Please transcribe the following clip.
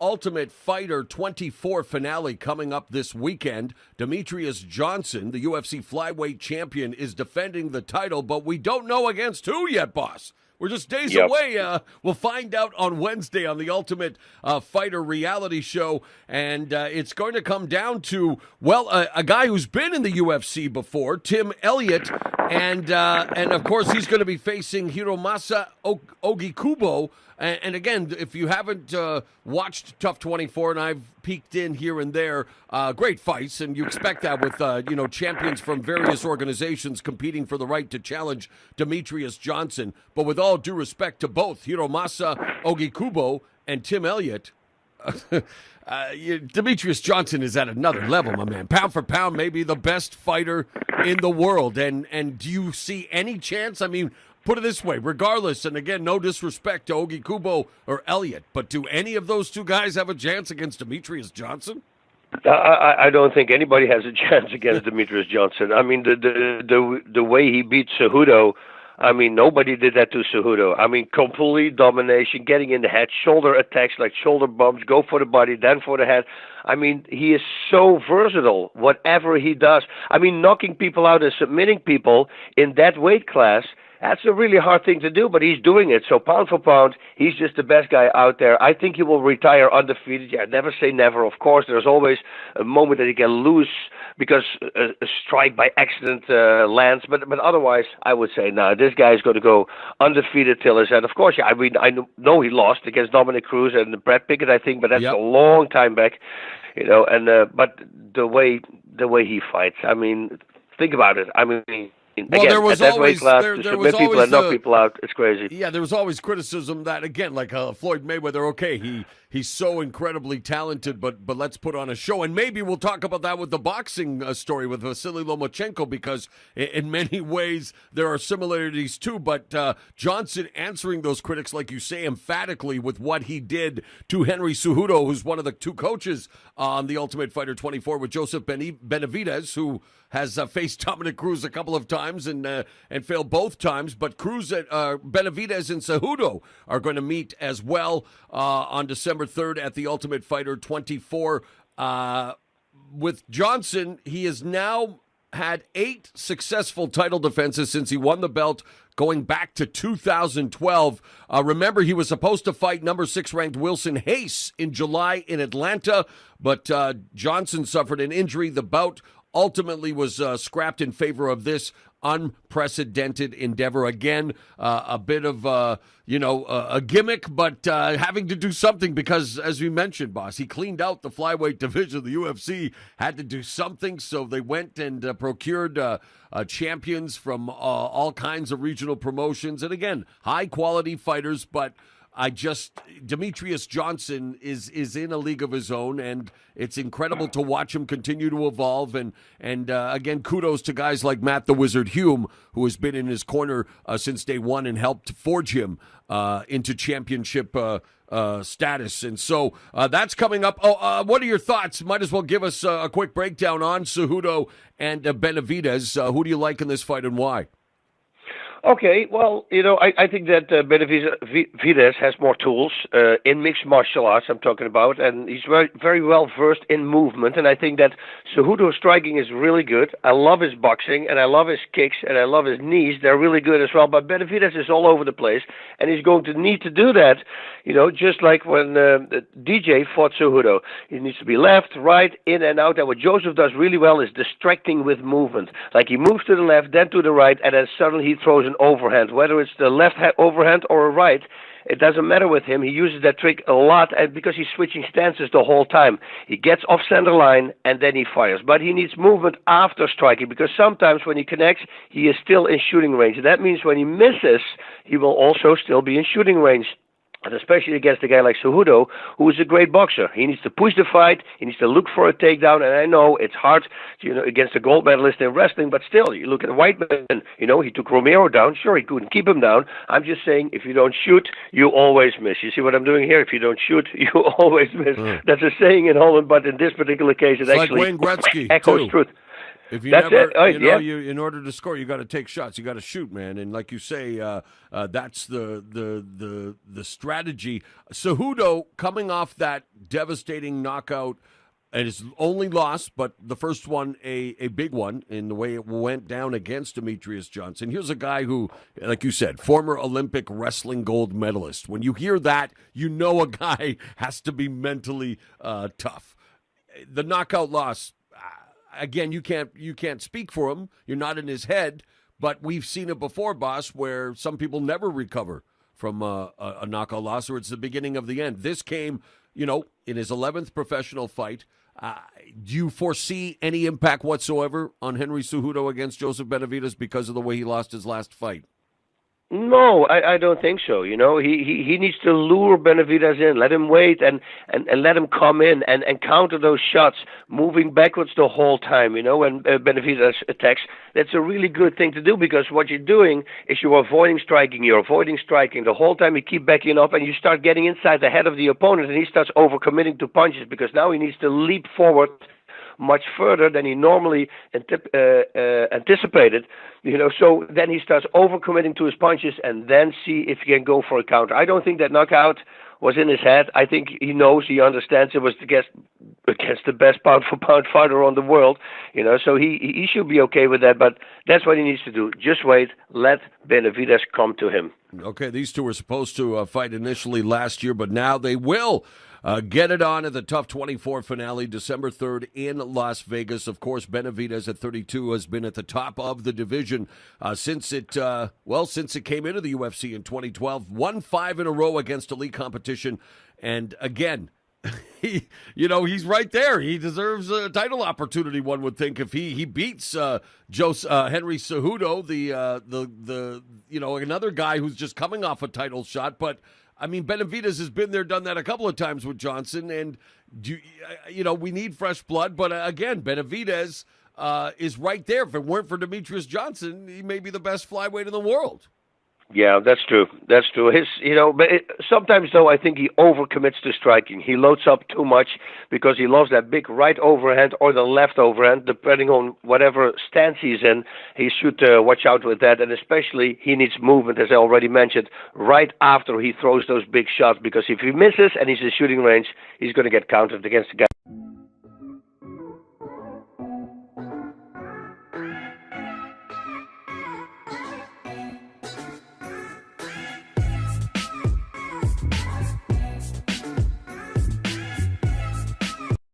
Ultimate Fighter 24 finale coming up this weekend. Demetrius Johnson, the UFC flyweight champion, is defending the title, but we don't know against who yet, boss. We're just days away. We'll find out on Wednesday on the Ultimate Fighter reality show, and it's going to come down to, well, a guy who's been in the UFC before, Tim Elliott, and of course he's going to be facing Hiromasa Ogikubo. And again, if you haven't watched Tough 24, and I've peeked in here and there, great fights, and you expect that with champions from various organizations competing for the right to challenge Demetrius Johnson. But with all due respect to both Hiromasa Ogikubo and Tim Elliott, Demetrius Johnson is at another level, my man. Pound for pound, maybe the best fighter in the world. And do you see any chance? I mean, put it this way, regardless, and again, no disrespect to Ogikubo or Elliott, but do any of those two guys have a chance against Demetrius Johnson? I don't think anybody has a chance against Demetrius Johnson. I mean, the way he beat Cejudo, I mean, nobody did that to Cejudo. I mean, complete domination, getting in the head, shoulder attacks like shoulder bumps, go for the body, then for the head. I mean, he is so versatile, whatever he does. I mean, knocking people out and submitting people in that weight class, that's a really hard thing to do, but he's doing it. So pound for pound, he's just the best guy out there. I think he will retire undefeated. Yeah, never say never. Of course, there's always a moment that he can lose because a strike by accident lands. But otherwise, I would say, no, this guy is going to go undefeated till his end. Of course, yeah, I mean, I know he lost against Dominic Cruz and Brad Pickett, I think, but that's a long time back, And but the way he fights, I mean, think about it. I mean. Well, again, there was at that always weight class, there, to there submit was people always and knock people out. It's crazy. Yeah, there was always criticism that, again, like Floyd Mayweather, okay, he's so incredibly talented, but let's put on a show. And maybe we'll talk about that with the boxing story with Vasily Lomachenko, because in many ways there are similarities too. But Johnson answering those critics, like you say, emphatically with what he did to Henry Cejudo, who's one of the two coaches on the Ultimate Fighter 24 with Joseph Benavidez, who has faced Dominic Cruz a couple of times and failed both times. But Cruz, Benavidez, and Cejudo are going to meet as well on December 3rd at the Ultimate Fighter 24. With Johnson, he has now had 8 successful title defenses since he won the belt going back to 2012. Remember, he was supposed to fight number 6 ranked Wilson Hayes in July in Atlanta, but Johnson suffered an injury. The bout ultimately was scrapped in favor of this unprecedented endeavor. Again, a bit of, a gimmick, but having to do something because, as we mentioned, boss, he cleaned out the flyweight division. The UFC had to do something, so they went and procured champions from all kinds of regional promotions. And again, high-quality fighters, but Demetrius Johnson is in a league of his own, and it's incredible to watch him continue to evolve. And again, kudos to guys like Matt the Wizard Hume, who has been in his corner since day one and helped forge him into championship status. And so that's coming up. What are your thoughts? Might as well give us a quick breakdown on Cejudo and Benavidez. Who do you like in this fight and why? Okay, well, I think that Benavidez has more tools in mixed martial arts, I'm talking about, and he's very, very well versed in movement, and I think that Cejudo's striking is really good. I love his boxing, and I love his kicks, and I love his knees. They're really good as well, but Benavidez is all over the place, and he's going to need to do that, just like when DJ fought Cejudo. He needs to be left, right, in and out, and what Joseph does really well is distracting with movement. Like he moves to the left, then to the right, and then suddenly he throws an overhand, whether it's the left overhand or a right. It doesn't matter with him. He uses that trick a lot, and because he's switching stances the whole time. He gets off center line, and then he fires. But he needs movement after striking, because sometimes when he connects, he is still in shooting range. That means when he misses, he will also still be in shooting range. And especially against a guy like Cejudo, who is a great boxer. He needs to push the fight. He needs to look for a takedown. And I know it's hard, against a gold medalist in wrestling, but still, you look at Whiteman, he took Romero down. Sure, he couldn't keep him down. I'm just saying, if you don't shoot, you always miss. You see what I'm doing here? If you don't shoot, you always miss. That's a saying in Holland, but in this particular case, it it's actually like Wayne Gretzky, echoes too. truth. If you That's never, it. Right, yeah. you in order to score, you got to take shots. You got to shoot, man. And like you say, that's the strategy. Cejudo coming off that devastating knockout, and his only loss, but the first one a big one in the way it went down against Demetrius Johnson. Here's a guy who, like you said, former Olympic wrestling gold medalist. When you hear that, you know a guy has to be mentally tough. The knockout loss. Again, you can't speak for him. You're not in his head, but we've seen it before, boss, where some people never recover from a knockout loss, or it's the beginning of the end. This came, in his 11th professional fight. Do you foresee any impact whatsoever on Henry Cejudo against Joseph Benavidez because of the way he lost his last fight? No, I don't think so. He needs to lure Benavidez in, let him wait and let him come in and counter those shots, moving backwards the whole time, when Benavidez attacks. That's a really good thing to do, because what you're doing is you're avoiding striking. You're avoiding striking. The whole time you keep backing up and you start getting inside the head of the opponent, and he starts overcommitting to punches because now he needs to leap forward much further than he normally anticipated, so then he starts overcommitting to his punches and then see if he can go for a counter. I don't think that knockout was in his head. I think he knows, he understands it was against the best pound-for-pound fighter on the world, so he should be okay with that, but that's what he needs to do. Just wait, let Benavidez come to him. Okay, these two were supposed to fight initially last year, but now they will. Get it on at the Tough 24 finale, December 3rd in Las Vegas. Of course, Benavidez at 32 has been at the top of the division since it came into the UFC in 2012. Won 5 in a row against elite competition. And again, he's right there. He deserves a title opportunity, one would think, if he beats Henry Cejudo, the another guy who's just coming off a title shot, but I mean, Benavidez has been there, done that a couple of times with Johnson, and we need fresh blood. But again, Benavidez is right there. If it weren't for Demetrius Johnson, he may be the best flyweight in the world. Yeah, that's true. That's true. Sometimes though, I think he overcommits to striking. He loads up too much because he loves that big right overhand or the left overhand, depending on whatever stance he's in. He should watch out with that, and especially he needs movement, as I already mentioned, right after he throws those big shots. Because if he misses and he's in shooting range, he's going to get countered against the guy.